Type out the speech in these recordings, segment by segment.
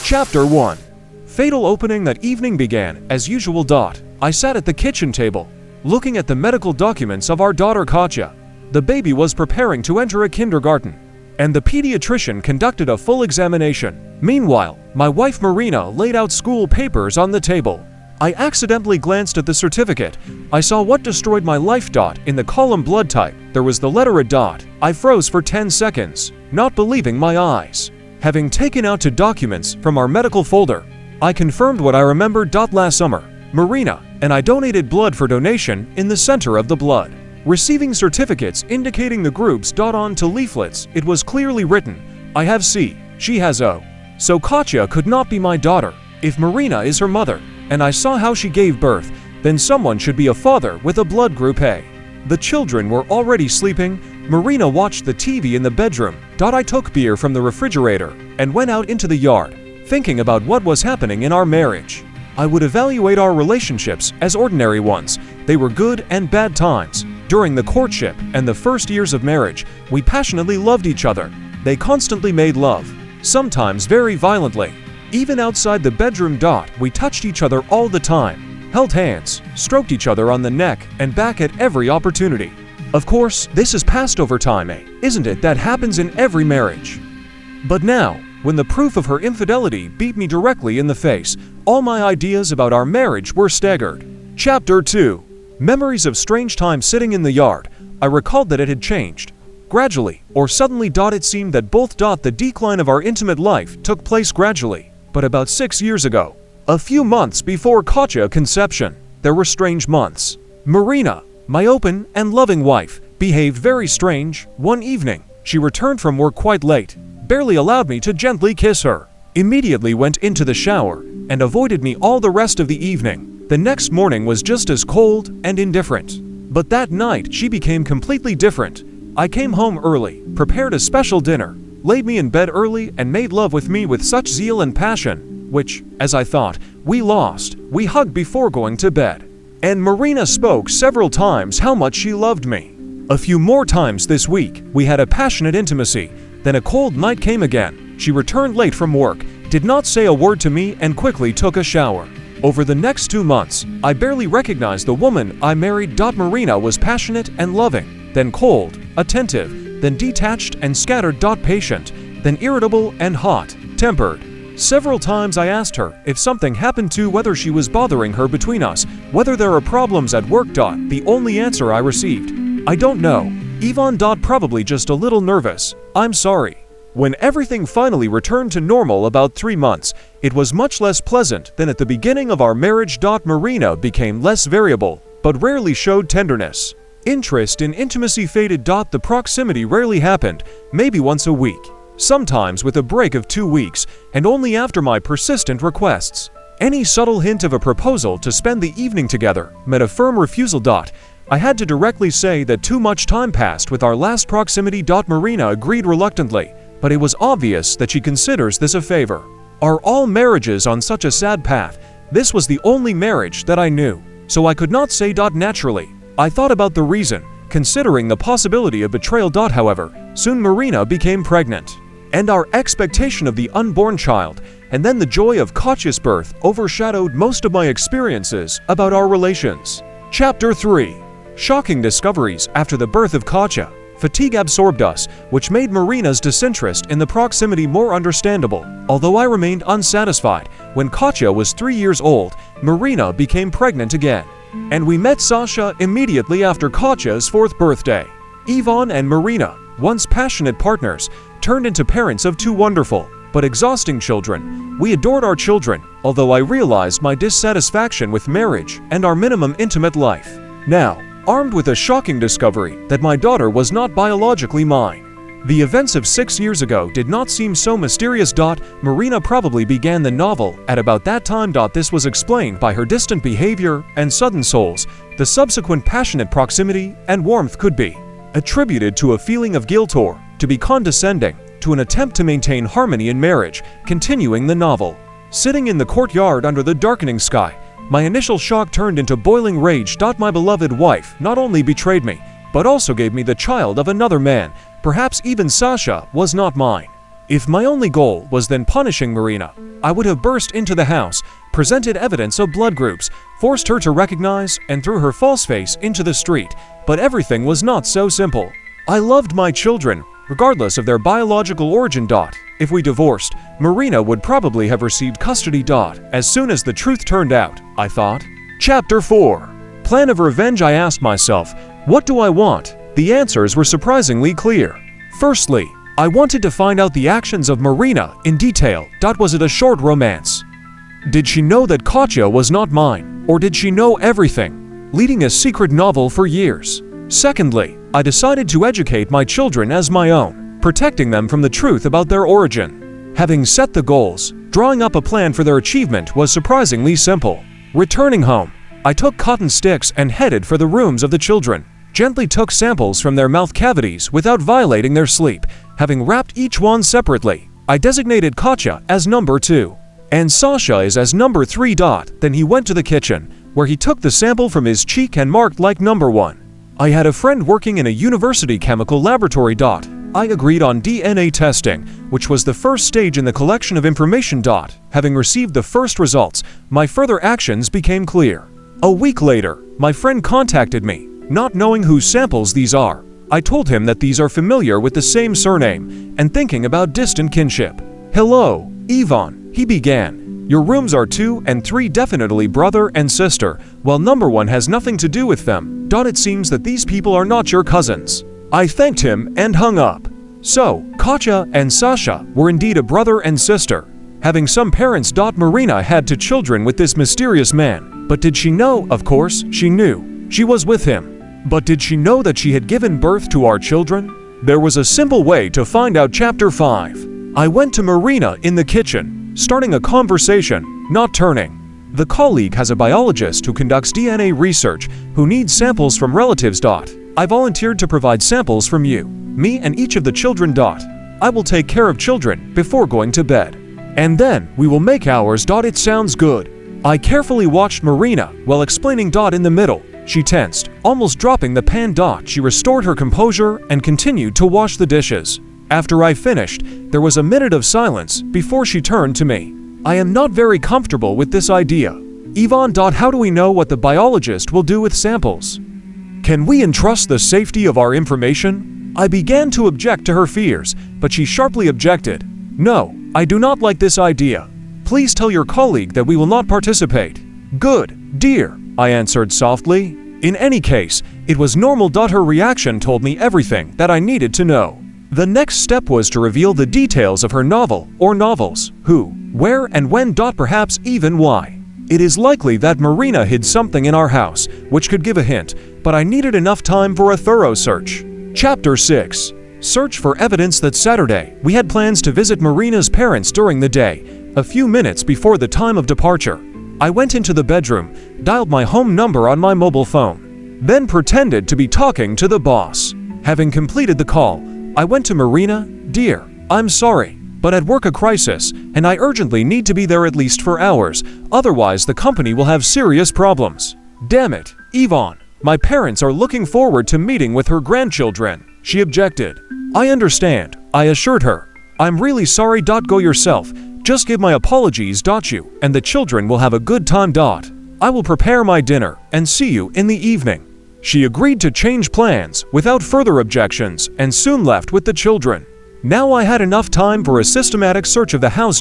Chapter 1. Fatal opening. That evening began as usual. I sat at the kitchen table, looking at the medical documents of our daughter Katya. The baby was preparing to enter a kindergarten, and the pediatrician conducted a full examination. Meanwhile, my wife Marina laid out school papers on the table. I accidentally glanced at the certificate. I saw what destroyed my life. In the column blood type, there was the letter A. I froze for 10 seconds, not believing my eyes. Having taken out 2 documents from our medical folder, I confirmed what I remembered. Last summer, Marina and I donated blood for donation in the center of the blood. Receiving certificates indicating the groups. Onto leaflets, it was clearly written, I have C, she has O. So Katya could not be my daughter. If Marina is her mother, and I saw how she gave birth, then someone should be a father with a blood group A. The children were already sleeping. Marina watched the TV in the bedroom. I took beer from the refrigerator and went out into the yard, thinking about what was happening in our marriage. I would evaluate our relationships as ordinary ones. They were good and bad times. During the courtship and the first years of marriage, we passionately loved each other. They constantly made love, sometimes very violently. Even outside the bedroom. We touched each other all the time, held hands, stroked each other on the neck and back at every opportunity. Of course, this is passed over time, isn't it? That happens in every marriage. But now, when the proof of her infidelity beat me directly in the face, all my ideas about our marriage were staggered. Chapter 2. Memories of strange times. Sitting in the yard, I recalled that it had changed. Gradually, or suddenly. It seemed that both. The decline of our intimate life took place gradually. But about 6 years ago, a few months before Katya conception, there were strange months. Marina, my open and loving wife, behaved very strange. One evening, she returned from work quite late, barely allowed me to gently kiss her, immediately went into the shower, and avoided me all the rest of the evening. The next morning was just as cold and indifferent. But that night she became completely different. I came home early, prepared a special dinner, laid me in bed early and made love with me with such zeal and passion, which, as I thought, we lost. We hugged before going to bed. And Marina spoke several times how much she loved me. A few more times this week, we had a passionate intimacy. Then a cold night came again. She returned late from work, did not say a word to me and quickly took a shower. Over the next 2 months, I barely recognized the woman I married. Marina was passionate and loving, then cold, attentive, then detached and scattered. Patient, then irritable and hot-tempered. Several times I asked her if something happened to whether she was bothering her between us, whether there are problems at work. The only answer I received, I don't know. Yvonne. Probably just a little nervous. I'm sorry. When everything finally returned to normal about 3 months, it was much less pleasant than at the beginning of our marriage. Marina became less variable, but rarely showed tenderness. Interest in intimacy faded. The proximity rarely happened, maybe once a week, sometimes with a break of 2 weeks, and only after my persistent requests. Any subtle hint of a proposal to spend the evening together met a firm refusal. I had to directly say that too much time passed with our last proximity. Marina agreed reluctantly, but it was obvious that she considers this a favor. Are all marriages on such a sad path? This was the only marriage that I knew, so I could not say. Naturally, I thought about the reason, considering the possibility of betrayal. However, soon Marina became pregnant, and our expectation of the unborn child, and then the joy of Katya's birth overshadowed most of my experiences about our relations. Chapter 3. Shocking discoveries after the birth of Katya. Fatigue absorbed us, which made Marina's disinterest in the proximity more understandable. Although I remained unsatisfied, when Katya was 3 years old, Marina became pregnant again. And we met Sasha immediately after Katya's 4th birthday. Yvonne and Marina, once passionate partners, turned into parents of 2 wonderful but exhausting children. We adored our children, although I realized my dissatisfaction with marriage and our minimum intimate life. Now, armed with a shocking discovery that my daughter was not biologically mine. The events of 6 years ago did not seem so mysterious. Marina probably began the novel at about that time. This was explained by her distant behavior and sudden souls. The subsequent passionate proximity and warmth could be attributed to a feeling of guilt or, to be condescending, to an attempt to maintain harmony in marriage. Continuing the novel. Sitting in the courtyard under the darkening sky, my initial shock turned into boiling rage. My beloved wife not only betrayed me, but also gave me the child of another man. Perhaps even Sasha was not mine. If my only goal was then punishing Marina, I would have burst into the house, presented evidence of blood groups, forced her to recognize, and threw her false face into the street. But everything was not so simple. I loved my children, regardless of their biological origin. If we divorced, Marina would probably have received custody. As soon as the truth turned out, I thought. Chapter 4. Plan of revenge. I asked myself, what do I want? The answers were surprisingly clear. Firstly, I wanted to find out the actions of Marina in detail. Was it a short romance? Did she know that Katya was not mine? Or did she know everything, leading a secret novel for years? Secondly, I decided to educate my children as my own, protecting them from the truth about their origin. Having set the goals, drawing up a plan for their achievement was surprisingly simple. Returning home, I took cotton sticks and headed for the rooms of the children. Gently took samples from their mouth cavities without violating their sleep. Having wrapped each one separately, I designated Katya as number 2 and Sasha is as number 3. Then he went to the kitchen, where he took the sample from his cheek and marked like number 1. I had a friend working in a university chemical laboratory. I agreed on DNA testing, which was the first stage in the collection of information. Having received the first results, my further actions became clear. A week later, my friend contacted me, not knowing whose samples these are. I told him that these are familiar with the same surname and thinking about distant kinship. Hello, Ivan, he began. Your rooms are 2 and 3 definitely brother and sister, while number 1 has nothing to do with them. It seems that these people are not your cousins. I thanked him and hung up. So, Katya and Sasha were indeed a brother and sister, having some parents. Marina had 2 children with this mysterious man, but did she know? Of course, she knew. She was with him. But did she know that she had given birth to our children? There was a simple way to find out. Chapter 5. I went to Marina in the kitchen, starting a conversation, not turning. The colleague has a biologist who conducts DNA research, who needs samples from relatives. I volunteered to provide samples from you, me and each of the children. I will take care of children before going to bed. And then we will make ours. It sounds good. I carefully watched Marina while explaining. In the middle, she tensed, almost dropping the pan. She restored her composure and continued to wash the dishes. After I finished, there was a minute of silence before she turned to me. I am not very comfortable with this idea. Ivan. How do we know what the biologist will do with samples? Can we entrust the safety of our information? I began to object to her fears, but she sharply objected. No, I do not like this idea. Please tell your colleague that we will not participate. Good, dear, I answered softly. In any case, it was normal. Her reaction told me everything that I needed to know. The next step was to reveal the details of her novel or novels, who, where and when. Perhaps even why. It is likely that Marina hid something in our house, which could give a hint, but I needed enough time for a thorough search. Chapter 6. Search for evidence. That Saturday, we had plans to visit Marina's parents during the day, a few minutes before the time of departure. I went into the bedroom, dialed my home number on my mobile phone, then pretended to be talking to the boss. Having completed the call, I went to Marina. Dear, I'm sorry, but at work a crisis, and I urgently need to be there at least for hours, otherwise the company will have serious problems. Damn it, Ivan, my parents are looking forward to meeting with her grandchildren. She objected. I understand, I assured her. I'm really sorry. Go yourself. Just give my apologies. You and the children will have a good time. I will prepare my dinner and see you in the evening. She agreed to change plans without further objections and soon left with the children. Now I had enough time for a systematic search of the house.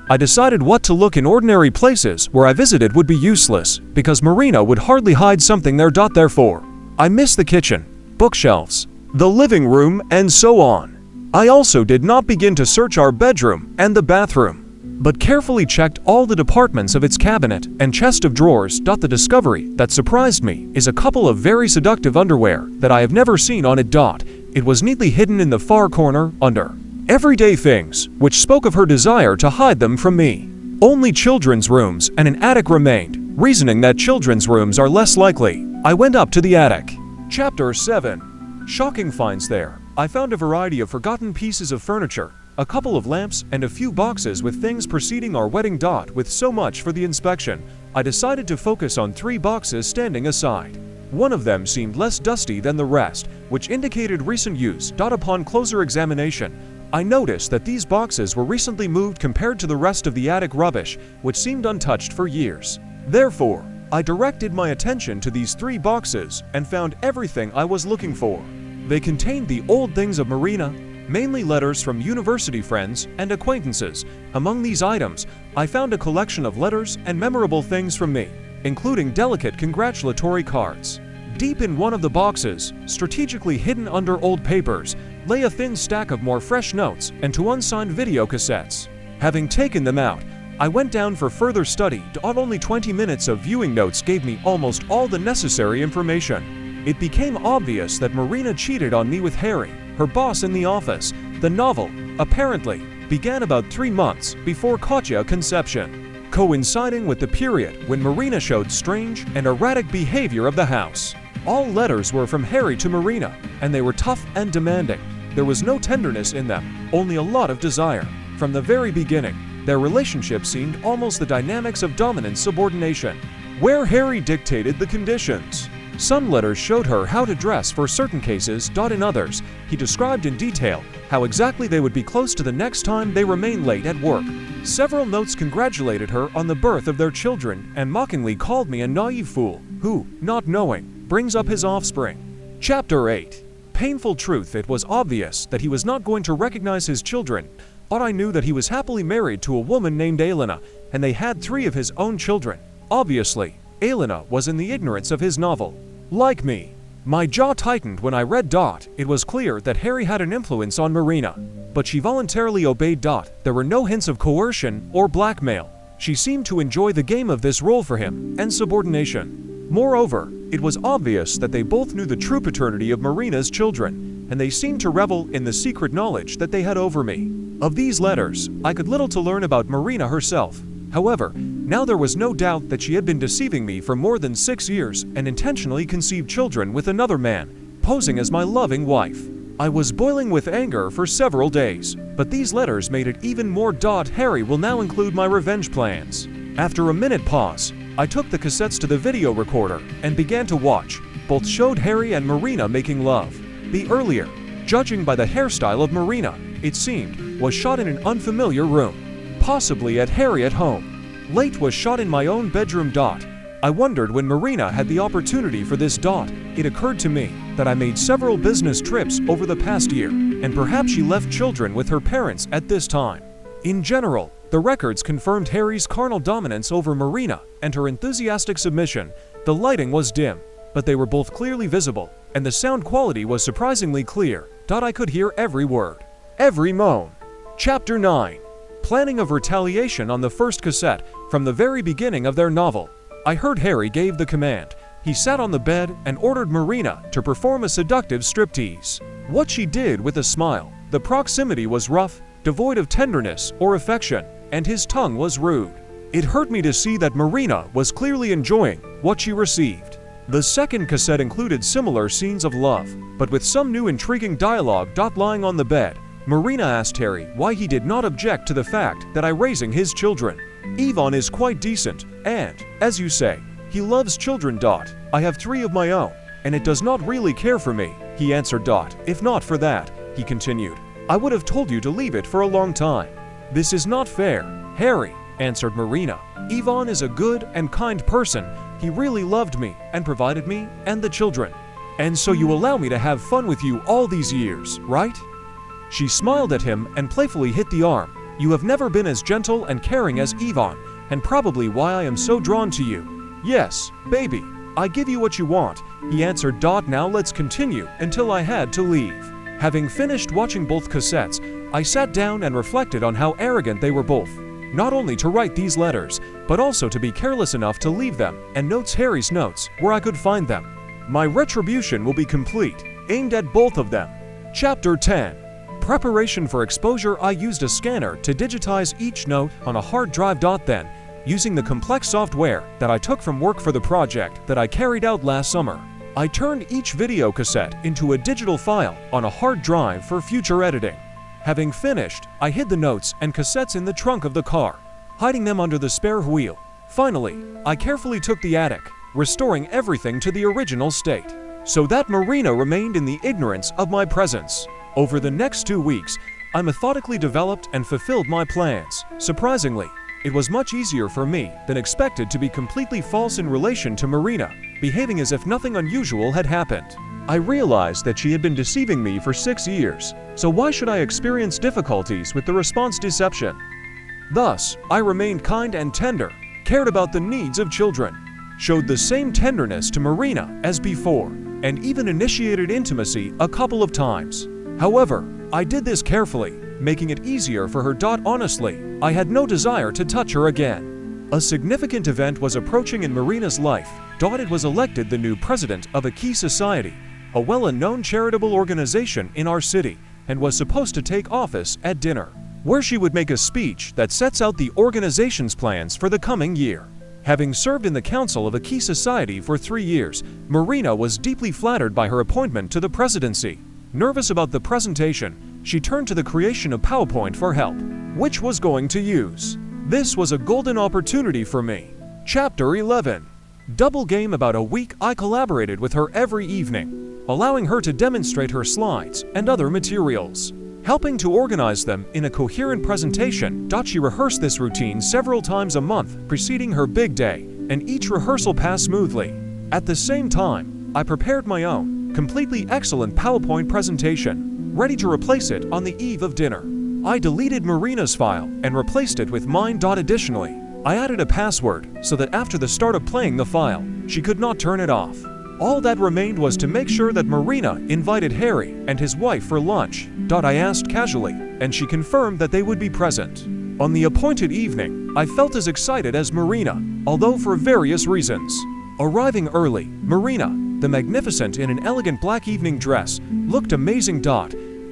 I decided what to look in. Ordinary places where I visited would be useless, because Marina would hardly hide something there. Therefore, I missed the kitchen, bookshelves, the living room, and so on. I also did not begin to search our bedroom and the bathroom, but carefully checked all the departments of its cabinet and chest of drawers. The discovery that surprised me is a couple of very seductive underwear that I have never seen on it. It was neatly hidden in the far corner, under everyday things, which spoke of her desire to hide them from me. Only children's rooms and an attic remained, reasoning that children's rooms are less likely. I went up to the attic. Chapter 7. Shocking finds. There, I found a variety of forgotten pieces of furniture, a couple of lamps, and a few boxes with things preceding our wedding. With so much for the inspection, I decided to focus on 3 boxes standing aside. One of them seemed less dusty than the rest, which indicated recent use. Upon closer examination, I noticed that these boxes were recently moved compared to the rest of the attic rubbish, which seemed untouched for years. Therefore, I directed my attention to these 3 boxes and found everything I was looking for. They contained the old things of Marina, mainly letters from university friends and acquaintances. Among these items, I found a collection of letters and memorable things from me, including delicate congratulatory cards. Deep in one of the boxes, strategically hidden under old papers, lay a thin stack of more fresh notes and 2 unsigned video cassettes. Having taken them out, I went down for further study. Only 20 minutes of viewing notes gave me almost all the necessary information. It became obvious that Marina cheated on me with Harry, her boss in the office. The novel, apparently, began about 3 months before Katya conception, coinciding with the period when Marina showed strange and erratic behavior of the house. All letters were from Harry to Marina, and they were tough and demanding. There was no tenderness in them, only a lot of desire. From the very beginning, their relationship seemed almost the dynamics of dominant subordination, where Harry dictated the conditions. Some letters showed her how to dress for certain cases. In others, he described in detail how exactly they would be close to the next time they remained late at work. Several notes congratulated her on the birth of their children and mockingly called me a naive fool who, not knowing, brings up his offspring. Chapter 8. Painful truth. It was obvious that he was not going to recognize his children, but I knew that he was happily married to a woman named Elena, and they had 3 of his own children. Obviously, Elena was in the ignorance of his novel. Like me, my jaw tightened when I read. It was clear that Harry had an influence on Marina, but she voluntarily obeyed. There were no hints of coercion or blackmail. She seemed to enjoy the game of this role for him and subordination. Moreover, it was obvious that they both knew the true paternity of Marina's children, and they seemed to revel in the secret knowledge that they had over me. Of these letters, I could little to learn about Marina herself. However, now there was no doubt that she had been deceiving me for more than 6 years and intentionally conceived children with another man, posing as my loving wife. I was boiling with anger for several days, but these letters made it even more. Harry will now include my revenge plans. After a minute pause, I took the cassettes to the video recorder and began to watch. Both showed Harry and Marina making love. The earlier, judging by the hairstyle of Marina, it seemed, was shot in an unfamiliar room, possibly at Harry at home. Late was shot in my own bedroom. I wondered when Marina had the opportunity for this. It occurred to me that I made several business trips over the past year, and perhaps she left children with her parents at this time. In general, the records confirmed Harry's carnal dominance over Marina and her enthusiastic submission. The lighting was dim, but they were both clearly visible, and the sound quality was surprisingly clear. I could hear every word, every moan. Chapter 9. Planning of retaliation. On the first cassette, from the very beginning of their novel, I heard Harry gave the command. He sat on the bed and ordered Marina to perform a seductive striptease. What she did with a smile. The proximity was rough, devoid of tenderness or affection, and his tongue was rude. It hurt me to see that Marina was clearly enjoying what she received. The second cassette included similar scenes of love, but with some new intriguing dialogue. Lying on the bed, Marina asked Harry why he did not object to the fact that I raising his children. Ivan is quite decent, and, as you say, he loves children. I have 3 of my own, and it does not really care for me, he answered. If not for that, he continued, I would have told you to leave it for a long time. This is not fair, Harry, answered Marina. Ivan is a good and kind person. He really loved me and provided me and the children. And so you allow me to have fun with you all these years, right? She smiled at him and playfully hit the arm. You have never been as gentle and caring as Ivan, and probably why I am so drawn to you. Yes, baby, I give you what you want, he answered. Now let's continue until I had to leave. Having finished watching both cassettes, I sat down and reflected on how arrogant they were both. Not only to write these letters, but also to be careless enough to leave them and notes Harry's notes where I could find them. My retribution will be complete, aimed at both of them. Chapter 10. Preparation for exposure. I used a scanner to digitize each note on a hard drive. Then, using the complex software that I took from work for the project that I carried out last summer, I turned each video cassette into a digital file on a hard drive for future editing. Having finished, I hid the notes and cassettes in the trunk of the car, hiding them under the spare wheel. Finally, I carefully took the attic, restoring everything to the original state, so that Marina remained in the ignorance of my presence. Over the next 2 weeks, I methodically developed and fulfilled my plans. Surprisingly, it was much easier for me than expected to be completely false in relation to Marina, behaving as if nothing unusual had happened. I realized that she had been deceiving me for 6 years, so why should I experience difficulties with the response deception? Thus, I remained kind and tender, cared about the needs of children, showed the same tenderness to Marina as before, and even initiated intimacy a couple of times. However, I did this carefully, making it easier for her. Honestly, I had no desire to touch her again. A significant event was approaching in Marina's life. It was elected the new president of a key society, a well-known charitable organization in our city, and was supposed to take office at dinner, where she would make a speech that sets out the organization's plans for the coming year. Having served in the council of a key society for 3 years, Marina was deeply flattered by her appointment to the presidency. Nervous about the presentation, she turned to the creation of PowerPoint for help, which was going to use. This was a golden opportunity for me. Chapter 11. Double game. About a week, I collaborated with her every evening, allowing her to demonstrate her slides and other materials, helping to organize them in a coherent presentation. She rehearsed this routine several times a month preceding her big day, and each rehearsal passed smoothly. At the same time, I prepared my own, completely excellent PowerPoint presentation, ready to replace it on the eve of dinner. I deleted Marina's file and replaced it with mine. Additionally, I added a password so that after the start of playing the file, she could not turn it off. All that remained was to make sure that Marina invited Harry and his wife for lunch. I asked casually, and she confirmed that they would be present. On the appointed evening, I felt as excited as Marina, although for various reasons. Arriving early, Marina, the magnificent in an elegant black evening dress, looked amazing.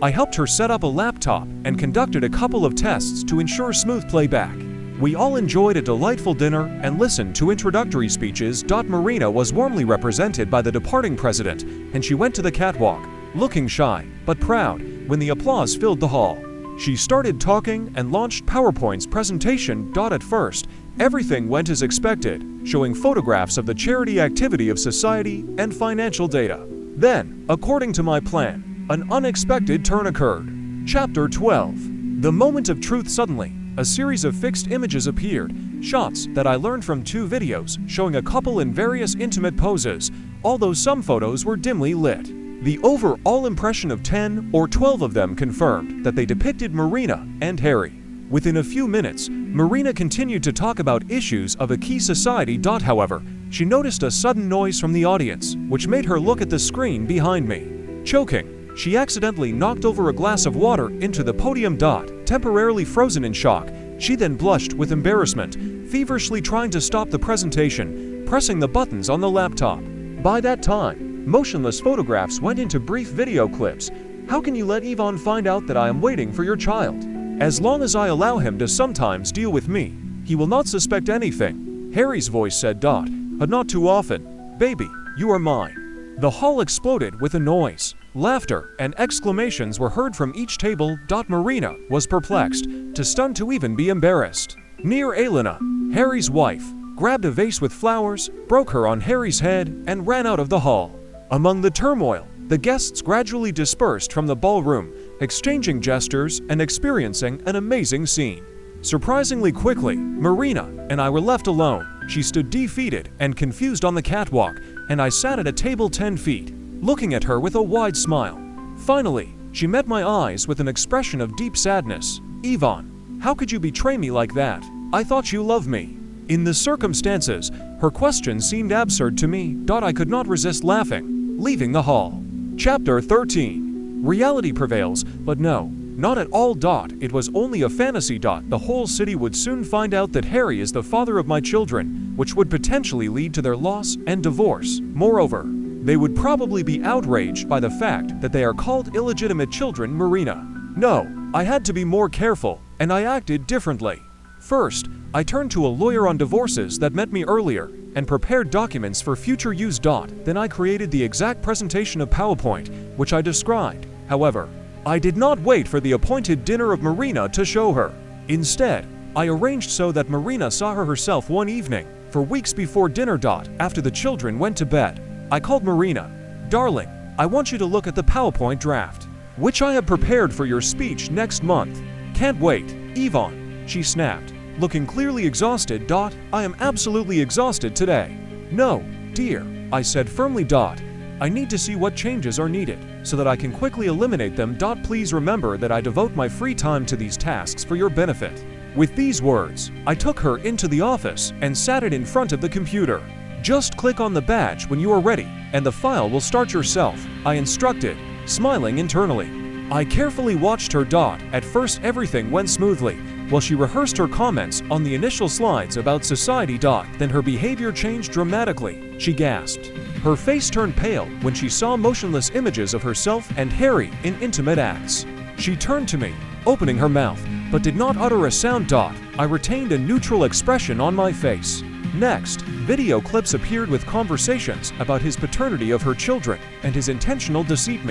I helped her set up a laptop and conducted a couple of tests to ensure smooth playback. We all enjoyed a delightful dinner and listened to introductory speeches. Marina was warmly represented by the departing president, and she went to the catwalk, looking shy but proud, when the applause filled the hall. She started talking and launched PowerPoint's presentation. At first, everything went as expected, showing photographs of the charity activity of society and financial data. Then, according to my plan, an unexpected turn occurred. Chapter 12. The moment of truth. Suddenly, a series of fixed images appeared, shots that I learned from 2 videos showing a couple in various intimate poses, although some photos were dimly lit. The overall impression of 10 or 12 of them confirmed that they depicted Marina and Harry. Within a few minutes, Marina continued to talk about issues of a key society. However, she noticed a sudden noise from the audience, which made her look at the screen behind me. Choking, she accidentally knocked over a glass of water into the podium. Temporarily frozen in shock, she then blushed with embarrassment, feverishly trying to stop the presentation, pressing the buttons on the laptop. By that time, motionless photographs went into brief video clips. How can you let Yvonne find out that I am waiting for your child? As long as I allow him to sometimes deal with me, he will not suspect anything. Harry's voice said. But not too often. Baby, you are mine. The hall exploded with a noise. Laughter and exclamations were heard from each table. Marina was perplexed, too stunned to even be embarrassed. Near Elena, Harry's wife, grabbed a vase with flowers, broke her on Harry's head, and ran out of the hall. Among the turmoil, the guests gradually dispersed from the ballroom, exchanging gestures and experiencing an amazing scene. Surprisingly quickly, Marina and I were left alone. She stood defeated and confused on the catwalk, and I sat at a table 10 feet, looking at her with a wide smile. Finally, she met my eyes with an expression of deep sadness. Yvonne, how could you betray me like that? I thought you loved me. In the circumstances, her question seemed absurd to me. I could not resist laughing, leaving the hall. Chapter 13. Reality prevails, but no, not at all. It was only a fantasy. The whole city would soon find out that Harry is the father of my children, which would potentially lead to their loss and divorce. Moreover, they would probably be outraged by the fact that they are called illegitimate children. Marina. No, I had to be more careful, and I acted differently. First, I turned to a lawyer on divorces that met me earlier and prepared documents for future use. Then I created the exact presentation of PowerPoint, which I described. However, I did not wait for the appointed dinner of Marina to show her. Instead, I arranged so that Marina saw her herself one evening, for weeks before dinner. After the children went to bed, I called Marina. Darling, I want you to look at the PowerPoint draft. which I have prepared for your speech next month. Can't wait, Ivan, she snapped, looking clearly exhausted. I am absolutely exhausted today. No, dear, I said firmly. I need to see what changes are needed so that I can quickly eliminate them. Please remember that I devote my free time to these tasks for your benefit. With these words, I took her into the office and sat it in front of the computer. Just click on the badge when you are ready, and the file will start yourself, I instructed, smiling internally. I carefully watched her. At first everything went smoothly, while she rehearsed her comments on the initial slides about society. Then her behavior changed dramatically. She gasped. Her face turned pale when she saw motionless images of herself and Harry in intimate acts. She turned to me, opening her mouth, but did not utter a sound. I retained a neutral expression on my face. Next, video clips appeared with conversations about his paternity of her children and his intentional deceit,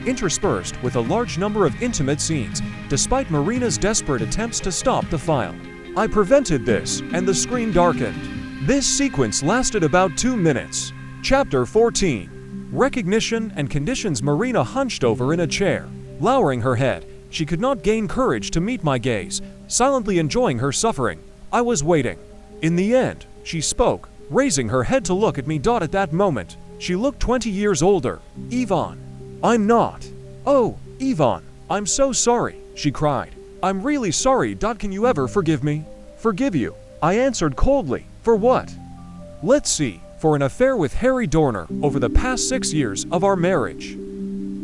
interspersed with a large number of intimate scenes, despite Marina's desperate attempts to stop the file. I prevented this, and the screen darkened. This sequence lasted about 2 minutes. Chapter 14. Recognition and Conditions. Marina hunched over in a chair, lowering her head. She could not gain courage to meet my gaze, silently enjoying her suffering. I was waiting. In the end, she spoke, raising her head to look at me. At that moment, she looked 20 years older. Ivan. I'm not. Oh, Ivan, I'm so sorry, she cried. I'm really sorry. Can you ever forgive me? Forgive you, I answered coldly. For what? Let's see. For an affair with Harry Dorner over the past 6 years of our marriage.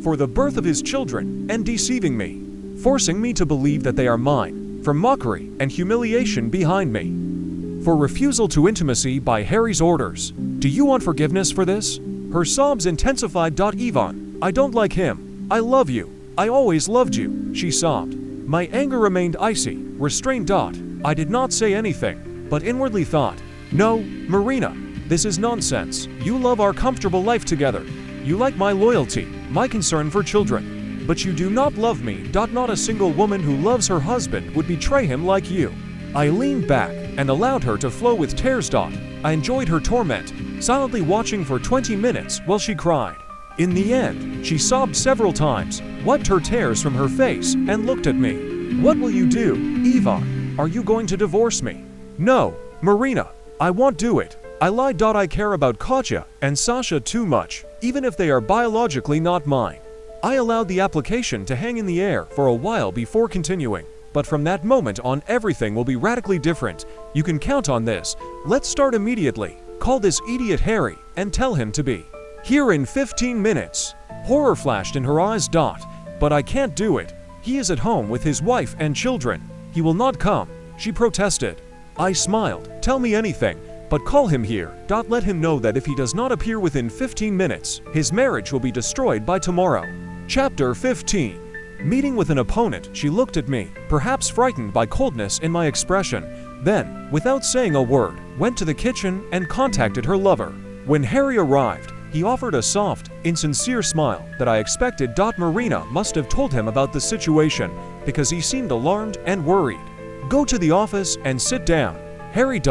For the birth of his children and deceiving me, forcing me to believe that they are mine, for mockery and humiliation behind me. For refusal to intimacy by Harry's orders. Do you want forgiveness for this? Her sobs intensified. Ivan, I don't like him. I love you. I always loved you, she sobbed. My anger remained icy, restrained. I did not say anything, but inwardly thought, no, Marina, this is nonsense. You love our comfortable life together. You like my loyalty, my concern for children. But you do not love me. Not a single woman who loves her husband would betray him like you. I leaned back and allowed her to flow with tears. I enjoyed her torment, silently watching for 20 minutes while she cried. In the end, she sobbed several times, wiped her tears from her face, and looked at me. What will you do, Ivan? Are you going to divorce me? No, Marina, I won't do it. I lied. I care about Katya and Sasha too much, even if they are biologically not mine. I allowed the application to hang in the air for a while before continuing, but from that moment on everything will be radically different. You can count on this. Let's start immediately. Call this idiot Harry and tell him to be here in 15 minutes. Horror flashed in her eyes. But I can't do it. He is at home with his wife and children. He will not come, she protested. I smiled. Tell me anything, but call him here. Let him know that if he does not appear within 15 minutes, his marriage will be destroyed by tomorrow. Chapter 15. Meeting with an opponent, she looked at me, perhaps frightened by coldness in my expression. Then, without saying a word, went to the kitchen and contacted her lover. When Harry arrived, he offered a soft, insincere smile that I expected. Marina must have told him about the situation, because he seemed alarmed and worried. Go to the office and sit down. Harry.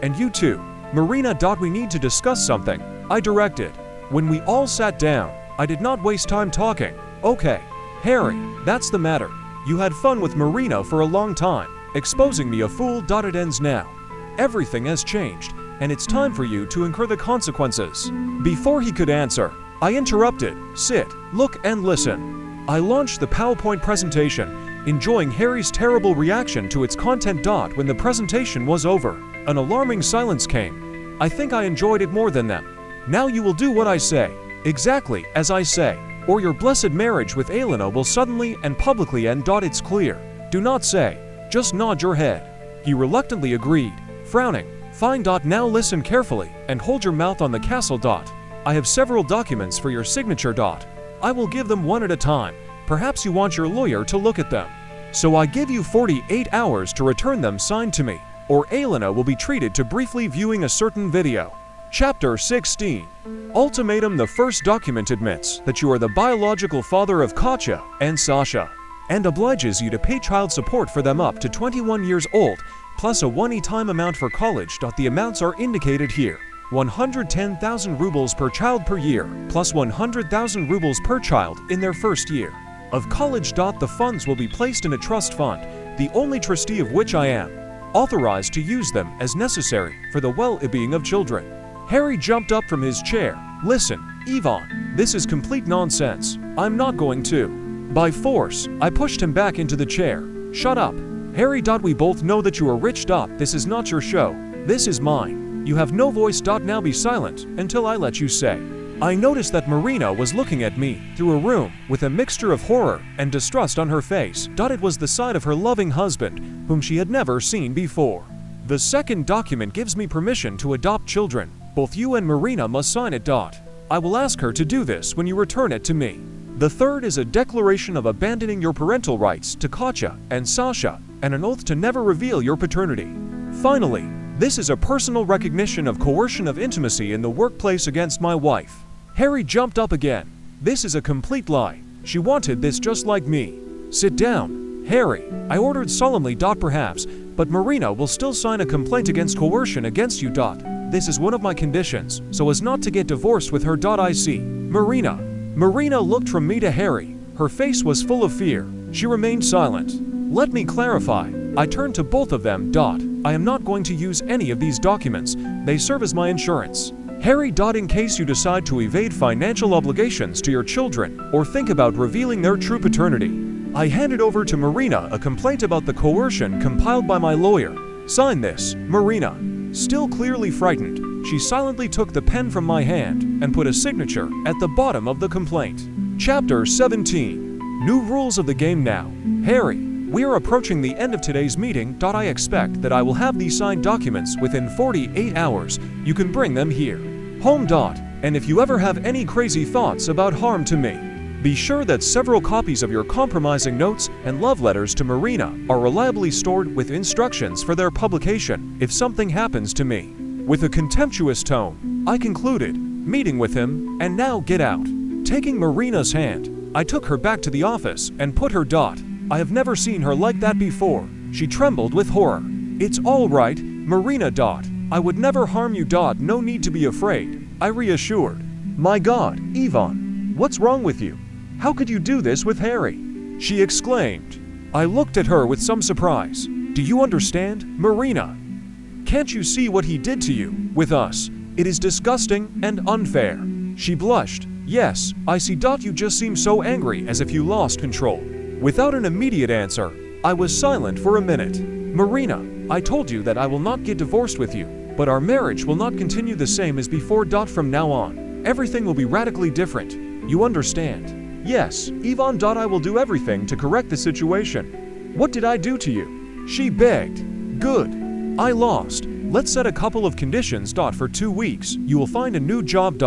And you too, Marina. We need to discuss something, I directed. When we all sat down, I did not waste time talking. Okay, Harry, that's the matter. You had fun with Marina for a long time, exposing me a fool. It ends now. Everything has changed, and it's time for you to incur the consequences. Before he could answer, I interrupted. Sit, look, and listen. I launched the PowerPoint presentation, enjoying Harry's terrible reaction to its content. When the presentation was over, an alarming silence came. I think I enjoyed it more than them. Now you will do what I say, exactly as I say, or your blessed marriage with Elena will suddenly and publicly end. It's clear. Do not say, just nod your head. He reluctantly agreed, frowning. Fine. Now listen carefully and hold your mouth on the castle. I have several documents for your signature. I will give them one at a time. Perhaps you want your lawyer to look at them. So I give you 48 hours to return them signed to me, or Elena will be treated to briefly viewing a certain video. Chapter 16. Ultimatum. The first document admits that you are the biological father of Katya and Sasha, and obliges you to pay child support for them up to 21 years old, plus a one-time amount for college. The amounts are indicated here. 110,000 rubles per child per year, plus 100,000 rubles per child in their first year. of college. The funds will be placed in a trust fund, the only trustee of which I am, authorized to use them as necessary for the well-being of children. Harry jumped up from his chair. Listen, Yvonne, this is complete nonsense. I'm not going to. By force, I pushed him back into the chair. Shut up. Harry. We both know that you are rich. This is not your show. This is mine. You have no voice. Now be silent until I let you say. I noticed that Marina was looking at me through a room with a mixture of horror and distrust on her face. It was the side of her loving husband, whom she had never seen before. The second document gives me permission to adopt children. Both you and Marina must sign it. I will ask her to do this when you return it to me. The third is a declaration of abandoning your parental rights to Katya and Sasha, and an oath to never reveal your paternity. Finally, this is a personal recognition of coercion of intimacy in the workplace against my wife. Harry jumped up again. This is a complete lie. She wanted this just like me. Sit down, Harry, I ordered solemnly. Perhaps, but Marina will still sign a complaint against coercion against you. This is one of my conditions, so as not to get divorced with her. I see. Marina looked from me to Harry. Her face was full of fear. She remained silent. Let me clarify. I turned to both of them. I am not going to use any of these documents. They serve as my insurance. Harry. In case you decide to evade financial obligations to your children or think about revealing their true paternity. I handed over to Marina a complaint about the coercion compiled by my lawyer. Sign this. Marina. Still clearly frightened, she silently took the pen from my hand and put a signature at the bottom of the complaint. Chapter 17. New rules of the game now. Harry, we are approaching the end of today's meeting. I expect that I will have these signed documents within 48 hours. You can bring them here. Home. And if you ever have any crazy thoughts about harm to me, be sure that several copies of your compromising notes and love letters to Marina are reliably stored with instructions for their publication if something happens to me. With a contemptuous tone, I concluded, meeting with him, and now get out. Taking Marina's hand, I took her back to the office and put her. I have never seen her like that before. She trembled with horror. It's all right, Marina. I would never harm you. No need to be afraid, I reassured. My God, Yvonne, what's wrong with you? How could you do this with Harry? She exclaimed. I looked at her with some surprise. Do you understand, Marina? Can't you see what he did to you, with us? It is disgusting and unfair. She blushed. Yes, I see. You just seem so angry, as if you lost control. Without an immediate answer, I was silent for a minute. Marina, I told you that I will not get divorced with you, but our marriage will not continue the same as before. From now on, everything will be radically different. You understand? Yes, Yvonne. I will do everything to correct the situation. What did I do to you? She begged. Good. I lost. Let's set a couple of conditions. For 2 weeks, you will find a new job.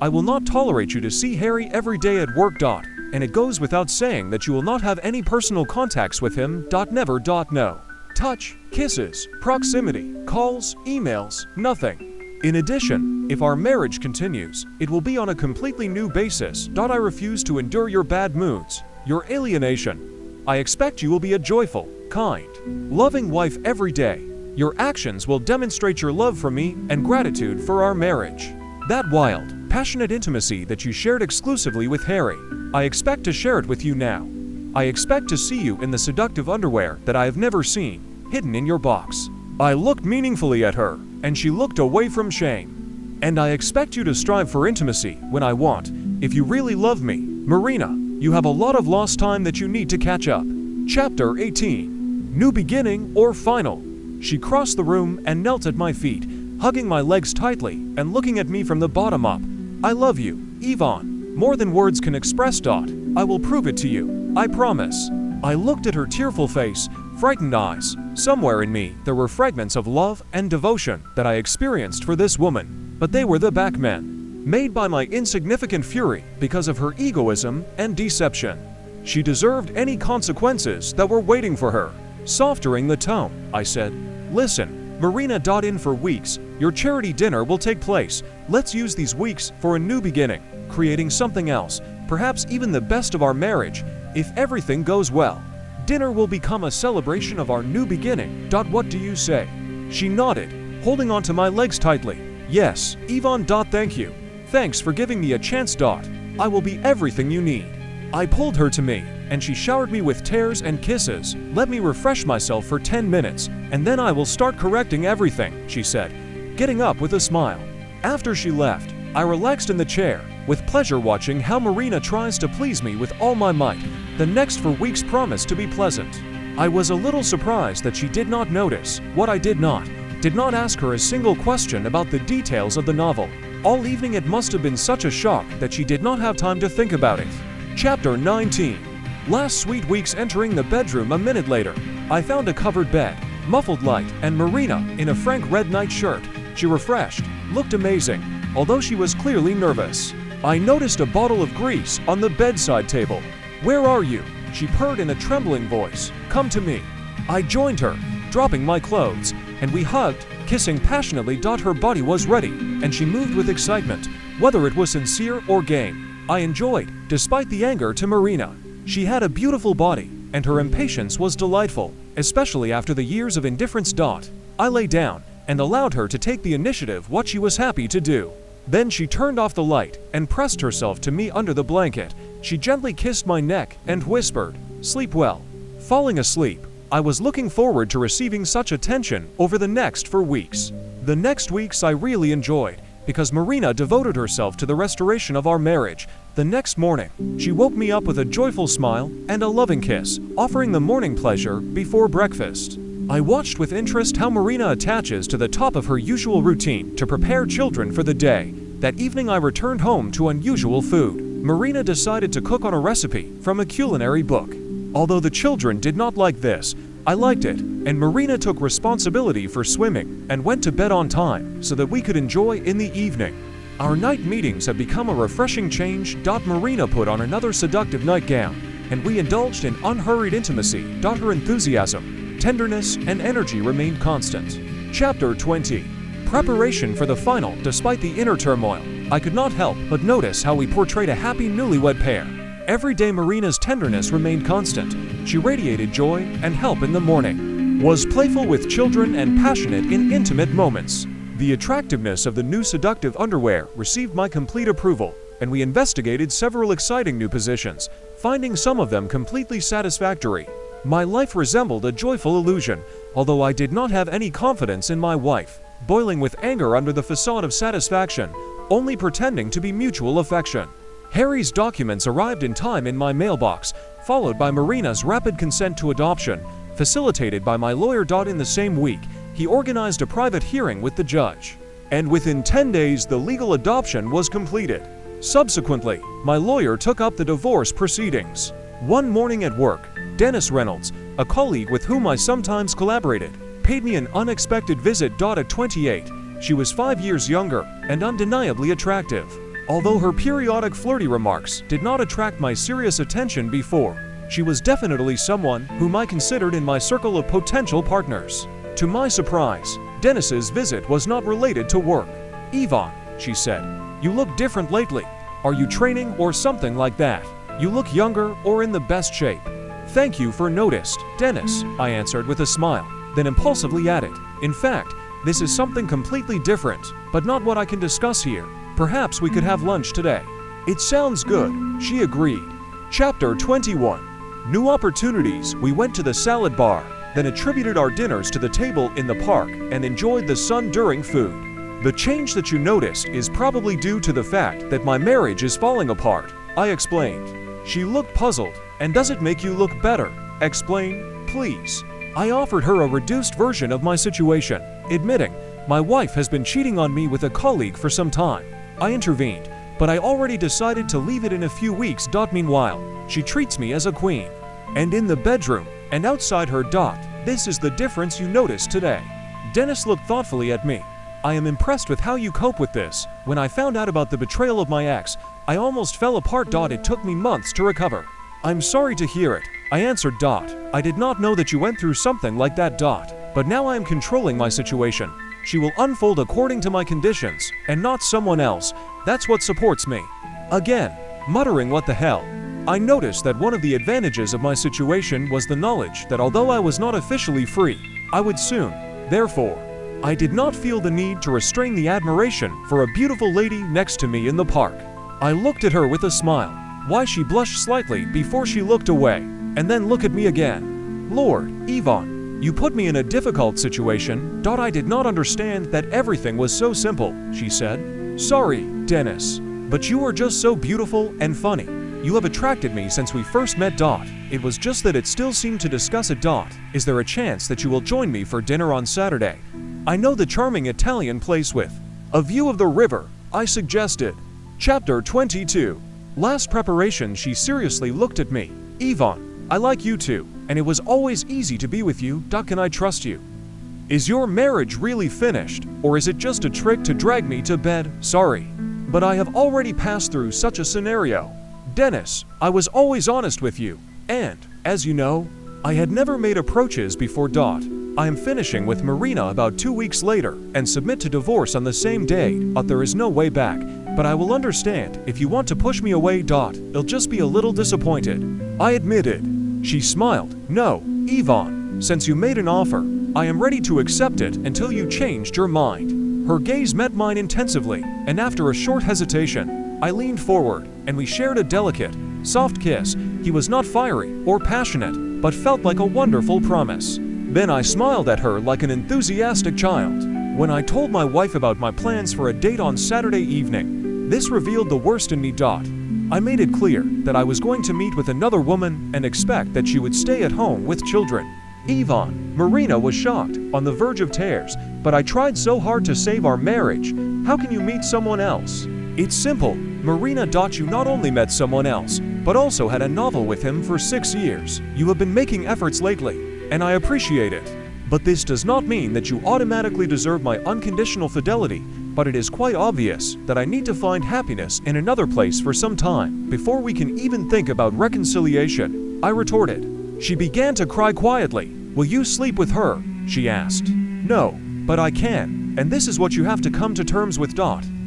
I will not tolerate you to see Harry every day at work. And it goes without saying that you will not have any personal contacts with him. Never. No touch, kisses, proximity, calls, emails, nothing. In addition, if our marriage continues, it will be on a completely new basis. I refuse to endure your bad moods, your alienation. I expect you will be a joyful, kind, loving wife every day. Your actions will demonstrate your love for me and gratitude for our marriage. That wild, passionate intimacy that you shared exclusively with Harry, I expect to share it with you now. I expect to see you in the seductive underwear that I have never seen, hidden in your box. I looked meaningfully at her, and she looked away from shame. And I expect you to strive for intimacy when I want. If you really love me, Marina, you have a lot of lost time that you need to catch up. Chapter 18. New beginning or final. She crossed the room and knelt at my feet, hugging my legs tightly and looking at me from the bottom up. I love you, Yvonne, more than words can express. I will prove it to you, I promise. I looked at her tearful face, frightened eyes. Somewhere in me, there were fragments of love and devotion that I experienced for this woman, but they were the backmen, made by my insignificant fury because of her egoism and deception. She deserved any consequences that were waiting for her. Softering the tone, I said, listen, Marina. In for weeks, your charity dinner will take place. Let's use these weeks for a new beginning, creating something else, perhaps even the best of our marriage, if everything goes well. Dinner will become a celebration of our new beginning. What do you say? She nodded, holding onto my legs tightly. Yes, Yvonne. Thank you. Thanks for giving me a chance. I will be everything you need. I pulled her to me, and she showered me with tears and kisses. "Let me refresh myself for 10 minutes, and then I will start correcting everything," she said, getting up with a smile. After she left, I relaxed in the chair, with pleasure watching how Marina tries to please me with all my might. The next 4 weeks promised to be pleasant. I was a little surprised that she did not notice what I did not ask her a single question about the details of the novel. All evening it must have been such a shock that she did not have time to think about it. Chapter 19. Last sweet weeks entering the bedroom a minute later, I found a covered bed, muffled light, and Marina in a frank red nightshirt. She refreshed, looked amazing, although she was clearly nervous. I noticed a bottle of grease on the bedside table. "Where are you?" she purred in a trembling voice. "Come to me." I joined her, dropping my clothes, and we hugged, kissing passionately. Her body was ready, and she moved with excitement, whether it was sincere or game. I enjoyed, despite the anger to Marina. She had a beautiful body, and her impatience was delightful, especially after the years of indifference. I lay down and allowed her to take the initiative, what she was happy to do. Then she turned off the light and pressed herself to me under the blanket. She gently kissed my neck and whispered, "Sleep well." Falling asleep, I was looking forward to receiving such attention over the next 4 weeks. The next weeks I really enjoyed, because Marina devoted herself to the restoration of our marriage. The next morning, she woke me up with a joyful smile and a loving kiss, offering the morning pleasure before breakfast. I watched with interest how Marina attaches to the top of her usual routine to prepare children for the day. That evening I returned home to unusual food. Marina decided to cook on a recipe from a culinary book. Although the children did not like this, I liked it, and Marina took responsibility for swimming and went to bed on time so that we could enjoy in the evening. Our night meetings have become a refreshing change. Marina put on another seductive nightgown, and we indulged in unhurried intimacy. Her enthusiasm, tenderness, and energy remained constant. Chapter 20. Preparation for the final. Despite the inner turmoil, I could not help but notice how we portrayed a happy newlywed pair. Every day Marina's tenderness remained constant. She radiated joy and help in the morning, was playful with children, and passionate in intimate moments. The attractiveness of the new seductive underwear received my complete approval, and we investigated several exciting new positions, finding some of them completely satisfactory. My life resembled a joyful illusion, although I did not have any confidence in my wife, boiling with anger under the facade of satisfaction, only pretending to be mutual affection. Harry's documents arrived in time in my mailbox, followed by Marina's rapid consent to adoption, facilitated by my lawyer. In the same week, he organized a private hearing with the judge, and within 10 days the legal adoption was completed. Subsequently, my lawyer took up the divorce proceedings. One morning at work, Dennis Reynolds, a colleague with whom I sometimes collaborated, paid me an unexpected visit. At 28, she was 5 years younger and undeniably attractive. Although her periodic flirty remarks did not attract my serious attention before, she was definitely someone whom I considered in my circle of potential partners. To my surprise, Dennis's visit was not related to work. "Yvonne," she said, "you look different lately. Are you training or something like that? You look younger or in the best shape." "Thank you for noticed, Dennis," I answered with a smile, then impulsively added, "In fact, this is something completely different, but not what I can discuss here. Perhaps we could have lunch today." "It sounds good," she agreed. Chapter 21. New opportunities. We went to the salad bar, then attributed our dinners to the table in the park and enjoyed the sun during food. "The change that you noticed is probably due to the fact that my marriage is falling apart," I explained. She looked puzzled. "And does it make you look better? Explain, please." I offered her a reduced version of my situation, admitting, "My wife has been cheating on me with a colleague for some time." I intervened, "But I already decided to leave it in a few weeks. Meanwhile, she treats me as a queen. And in the bedroom, and outside her. This is the difference you noticed today." Dennis looked thoughtfully at me. "I am impressed with how you cope with this. When I found out about the betrayal of my ex, I almost fell apart. It took me months to recover." "I'm sorry to hear it," I answered. "I did not know that you went through something like that. But now I am controlling my situation. She will unfold according to my conditions, and not someone else. That's what supports me." Again, muttering "what the hell," I noticed that one of the advantages of my situation was the knowledge that although I was not officially free, I would soon. Therefore, I did not feel the need to restrain the admiration for a beautiful lady next to me in the park. I looked at her with a smile. Why she blushed slightly before she looked away, and then looked at me again. Lord, Yvonne, you put me in a difficult situation. I did not understand that everything was so simple, she said. Sorry, Dennis, but you are just so beautiful and funny. You have attracted me since we first met. It was just that it still seemed to discuss it. Is there a chance that you will join me for dinner on Saturday? I know the charming Italian place with a view of the river, I suggested. Chapter 22. Last preparation. She seriously looked at me. Yvonne, I like you too, and it was always easy to be with you. Can I trust you? Is your marriage really finished, or is it just a trick to drag me to bed? Sorry, but I have already passed through such a scenario. Dennis, I was always honest with you, and, as you know, I had never made approaches before. I am finishing with Marina about 2 weeks later and submit to divorce on the same day. There is no way back, but I will understand if you want to push me away. I'll just be a little disappointed, I admitted. She smiled. No, Yvonne, since you made an offer, I am ready to accept it until you changed your mind. Her gaze met mine intensively, and after a short hesitation, I leaned forward, and we shared a delicate, soft kiss. He was not fiery or passionate, but felt like a wonderful promise. Then I smiled at her like an enthusiastic child. When I told my wife about my plans for a date on Saturday evening, this revealed the worst in me. I made it clear that I was going to meet with another woman and expect that she would stay at home with children. Yvonne, Marina was shocked, on the verge of tears, but I tried so hard to save our marriage. How can you meet someone else? It's simple, Marina. You not only met someone else, but also had a novel with him for 6 years. You have been making efforts lately, and I appreciate it. But this does not mean that you automatically deserve my unconditional fidelity, but it is quite obvious that I need to find happiness in another place for some time before we can even think about reconciliation, I retorted. She began to cry quietly. Will you sleep with her? She asked. No, but I can, and this is what you have to come to terms with.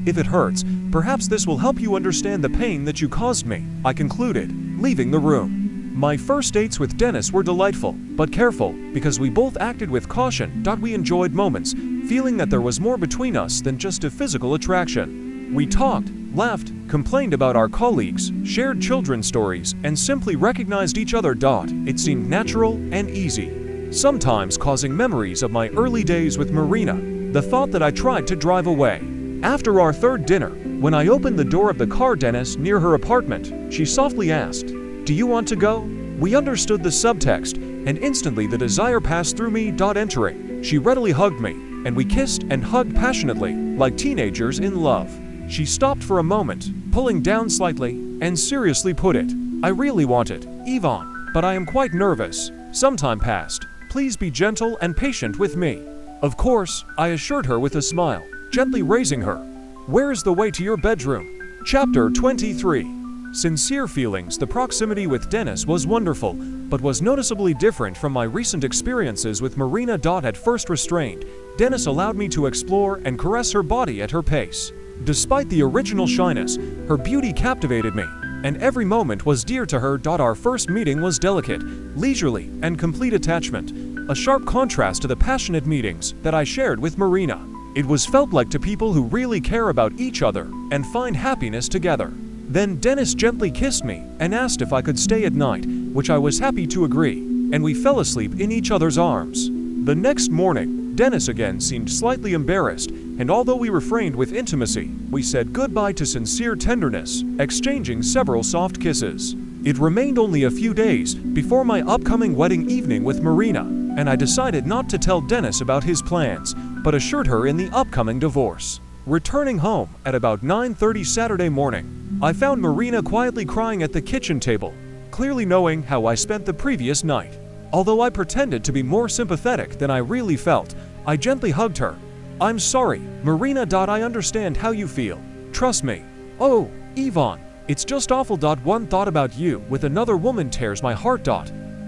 If it hurts, perhaps this will help you understand the pain that you caused me, I concluded, leaving the room. My first dates with Dennis were delightful, but careful, because we both acted with caution. We enjoyed moments, feeling that there was more between us than just a physical attraction. We talked, laughed, complained about our colleagues, shared children's stories, and simply recognized each other. It seemed natural and easy, sometimes causing memories of my early days with Marina, the thought that I tried to drive away. After our third dinner, when I opened the door of the car Dennis near her apartment, she softly asked, "Do you want to go?" We understood the subtext, and instantly the desire passed through me. Entering, she readily hugged me, and we kissed and hugged passionately, like teenagers in love. She stopped for a moment, pulling down slightly, and seriously put it, "I really want it, Yvonne, but I am quite nervous. Some time passed. Please be gentle and patient with me." Of course, I assured her with a smile, gently raising her. Where is the way to your bedroom? Chapter 23. Sincere feelings. The proximity with Dennis was wonderful, but was noticeably different from my recent experiences with Marina. At first restrained, Dennis allowed me to explore and caress her body at her pace. Despite the original shyness, her beauty captivated me, and every moment was dear to her. Our first meeting was delicate, leisurely, and complete attachment, a sharp contrast to the passionate meetings that I shared with Marina. It was felt like to people who really care about each other and find happiness together. Then Dennis gently kissed me and asked if I could stay at night, which I was happy to agree, and we fell asleep in each other's arms. The next morning, Dennis again seemed slightly embarrassed, and although we refrained with intimacy, we said goodbye to sincere tenderness, exchanging several soft kisses. It remained only a few days before my upcoming wedding evening with Marina, and I decided not to tell Dennis about his plans, but assured her in the upcoming divorce. Returning home at about 9:30 Saturday morning, I found Marina quietly crying at the kitchen table, clearly knowing how I spent the previous night. Although I pretended to be more sympathetic than I really felt, I gently hugged her. "I'm sorry, Marina. I understand how you feel. Trust me." "Oh, Yvonne, it's just awful. One thought about you with another woman tears my heart.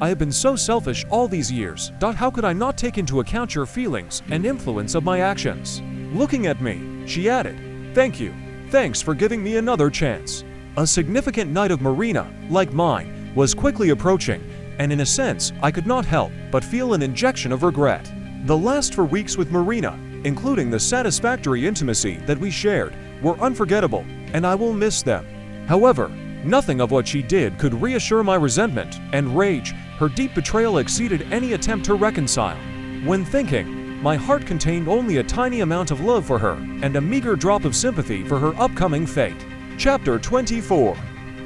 I have been so selfish all these years. How could I not take into account your feelings and influence of my actions?" Looking at me, she added, "Thank you. Thanks for giving me another chance." A significant night of Marina, like mine, was quickly approaching, and in a sense, I could not help but feel an injection of regret. The last 4 weeks with Marina, including the satisfactory intimacy that we shared, were unforgettable, and I will miss them. However, Nothing of what she did could reassure my resentment and rage. Her deep betrayal exceeded any attempt to reconcile. When thinking, my heart contained only a tiny amount of love for her and a meager drop of sympathy for her upcoming fate. Chapter 24.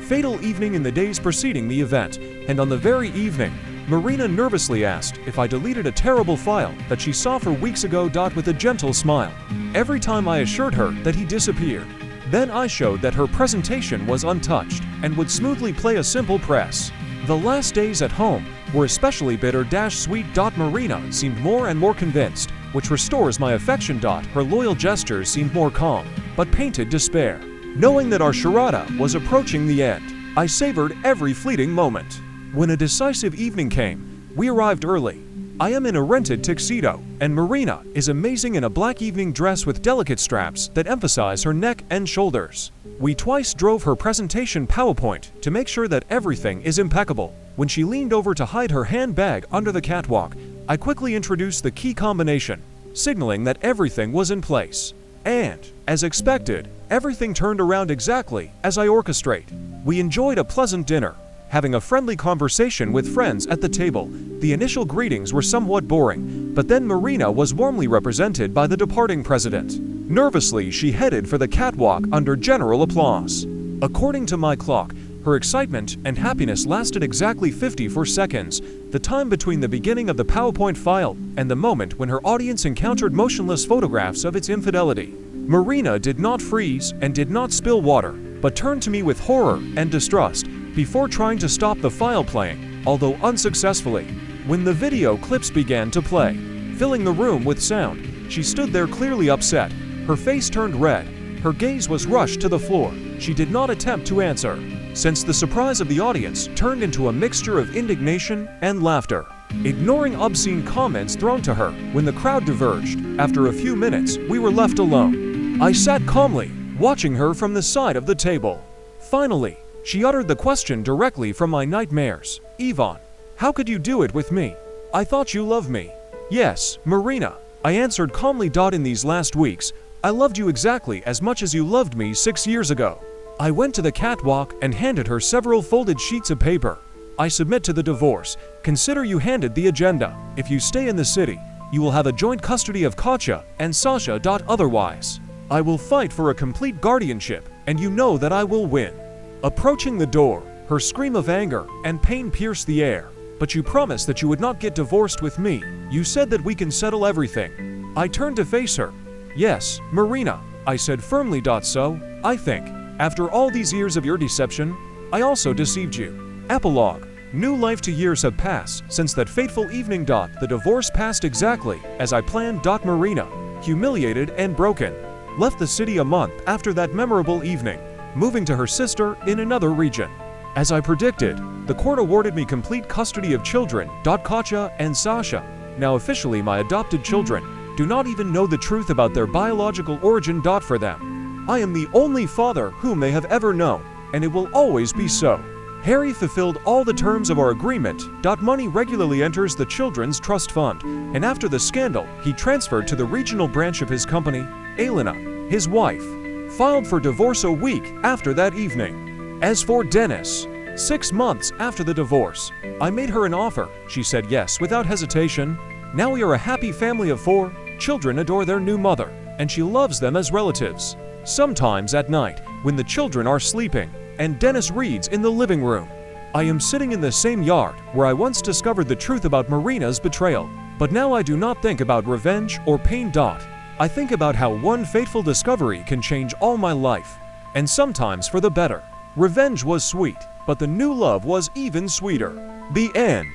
Fatal evening. In the days preceding the event, and on the very evening, Marina nervously asked if I deleted a terrible file that she saw for weeks ago. With a gentle smile. Every time I assured her that he disappeared. Then I showed that her presentation was untouched and would smoothly play a simple press. The last days at home were especially bitter sweet. Marina seemed more and more convinced, which restores my affection. Her loyal gestures seemed more calm, but painted despair. Knowing that our charada was approaching the end, I savored every fleeting moment. When a decisive evening came, we arrived early. I am in a rented tuxedo, and Marina is amazing in a black evening dress with delicate straps that emphasize her neck and shoulders. We twice drove her presentation PowerPoint to make sure that everything is impeccable. When she leaned over to hide her handbag under the catwalk, I quickly introduced the key combination, signaling that everything was in place. And, as expected, everything turned around exactly as I orchestrate. We enjoyed a pleasant dinner, having a friendly conversation with friends at the table. The initial greetings were somewhat boring, but then Marina was warmly represented by the departing president. Nervously, she headed for the catwalk under general applause. According to my clock, her excitement and happiness lasted exactly 54 seconds, the time between the beginning of the PowerPoint file and the moment when her audience encountered motionless photographs of its infidelity. Marina did not freeze and did not spill water, but turned to me with horror and distrust before trying to stop the file playing, although unsuccessfully. When the video clips began to play, filling the room with sound, she stood there clearly upset. Her face turned red. Her gaze was rushed to the floor. She did not attempt to answer, since the surprise of the audience turned into a mixture of indignation and laughter. Ignoring obscene comments thrown to her when the crowd diverged, after a few minutes, we were left alone. I sat calmly, watching her from the side of the table. Finally, she uttered the question directly from my nightmares. "Ivan, how could you do it with me? I thought you loved me." "Yes, Marina," I answered calmly. "In these last weeks, I loved you exactly as much as you loved me 6 years ago." I went to the catwalk and handed her several folded sheets of paper. "I submit to the divorce. Consider you handed the agenda. If you stay in the city, you will have a joint custody of Katya and Sasha. Otherwise, I will fight for a complete guardianship, and you know that I will win." Approaching the door, her scream of anger and pain pierced the air. "But you promised that you would not get divorced with me. You said that we can settle everything." I turned to face her. "Yes, Marina," I said firmly. "So, I think, after all these years of your deception, I also deceived you." Epilogue. New life. 2 years have passed since that fateful evening. The divorce passed exactly as I planned. Marina, humiliated and broken, left the city a month after that memorable evening, moving to her sister in another region. As I predicted, the court awarded me complete custody of children. Katya and Sasha, now officially my adopted children, do not even know the truth about their biological origin. For them, I am the only father whom they have ever known, and it will always be so. Harry fulfilled all the terms of our agreement. Money regularly enters the children's trust fund, and after the scandal, he transferred to the regional branch of his company. Elena, his wife, filed for divorce a week after that evening. As for Dennis, 6 months after the divorce, I made her an offer. She said yes without hesitation. Now we are a happy family of 4. Children adore their new mother, and she loves them as relatives. Sometimes at night, when the children are sleeping, and Dennis reads in the living room, I am sitting in the same yard where I once discovered the truth about Marina's betrayal. But now I do not think about revenge or pain. I think about how one fateful discovery can change all my life, and sometimes for the better. Revenge was sweet, but the new love was even sweeter. The end.